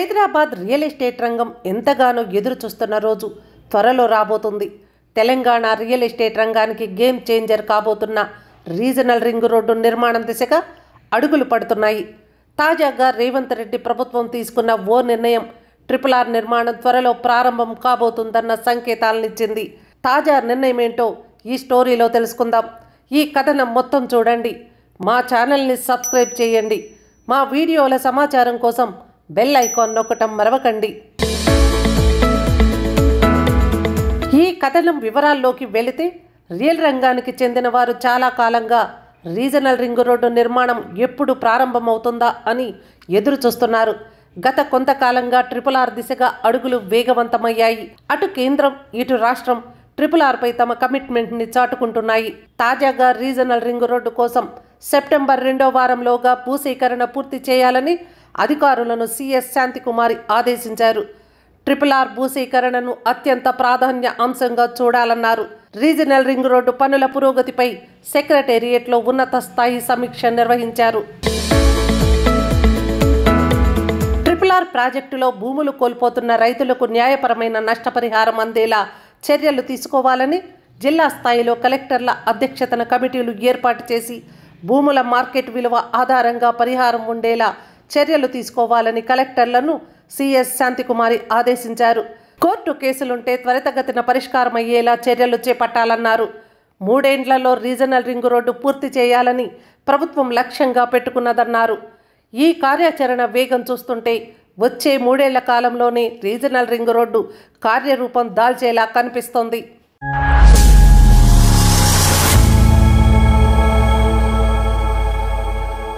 Hyderabad real estate రంగం ఎంతగానో ఎదురు చూస్తున్న రోజు త్వరలో రాబోతుంది. తెలంగాణ రియల్ ఎస్టేట్ రంగానికి గేమ్ చేంజర్ కాబోతున్న రీజనల్ రింగ్ రోడ్డు నిర్మాణం దిశగా అడుగులు పడుతున్నాయి. తాజాగా రేవంత్ రెడ్డి ప్రభుత్వం తీసుకున్న ఓ నిర్ణయం RRR నిర్మాణం త్వరలో ప్రారంభం కాబోతుందన్న సంకేతాలనిచ్చింది. తాజా నిర్ణయం ఏంటో ఈ స్టోరీలో తెలుసుకుందాం. ఈ కథనం మొత్తం చూడండి. మా ఛానల్ని సబ్స్క్రైబ్ చేయండి. మా వీడియోల సమాచారం కోసం బెల్ ఐకాన్ నొక్కటం మరవకండి. ఈ కథనం వివరాల్లోకి వెళితే, రియల్ రంగానికి చెందిన వారు చాలా కాలంగా రీజనల్ రింగ్ రోడ్డు నిర్మాణం ఎప్పుడు ప్రారంభమవుతుందా అని ఎదురు చూస్తున్నారు. గత కొంతకాలంగా RRR దిశగా అడుగులు వేగవంతమయ్యాయి. అటు కేంద్రం, ఇటు రాష్ట్రం RRR పై తమ కమిట్మెంట్ని చాటుకుంటున్నాయి. తాజాగా రీజనల్ రింగ్ రోడ్డు కోసం సెప్టెంబర్ 2వ వారంలోగా భూసేకరణ పూర్తి చేయాలని అధికారులను సిఎస్ శాంతికుమారి ఆదేశించారు. RRR భూసేకరణను అత్యంత ప్రాధాన్య అంశంగా చూడాలన్నారు. రీజనల్ రింగ్ రోడ్డు పనుల పురోగతిపై సెక్రటేరియట్లో ఉన్నత స్థాయి సమీక్ష నిర్వహించారు. RRR ప్రాజెక్టులో భూములు కోల్పోతున్న రైతులకు న్యాయపరమైన నష్టపరిహారం అందేలా చర్యలు తీసుకోవాలని జిల్లా స్థాయిలో కలెక్టర్ల అధ్యక్షతన కమిటీలు ఏర్పాటు చేసి భూముల మార్కెట్ విలువ ఆధారంగా పరిహారం ఉండేలా చర్యలు తీసుకోవాలని కలెక్టర్లను సిఎస్ శాంతికుమారి ఆదేశించారు. కోర్టు కేసులుంటే త్వరితగతిన పరిష్కారమయ్యేలా చర్యలు చేపట్టాలన్నారు. 3 ఏండ్లలో రీజనల్ రింగ్ రోడ్డు పూర్తి చేయాలని ప్రభుత్వం లక్ష్యంగా పెట్టుకున్నదన్నారు. ఈ కార్యాచరణ వేగం చూస్తుంటే వచ్చే 3 ఏళ్ల కాలంలోనే రీజనల్ రింగ్ రోడ్డు కార్యరూపం దాల్చేలా కనిపిస్తోంది.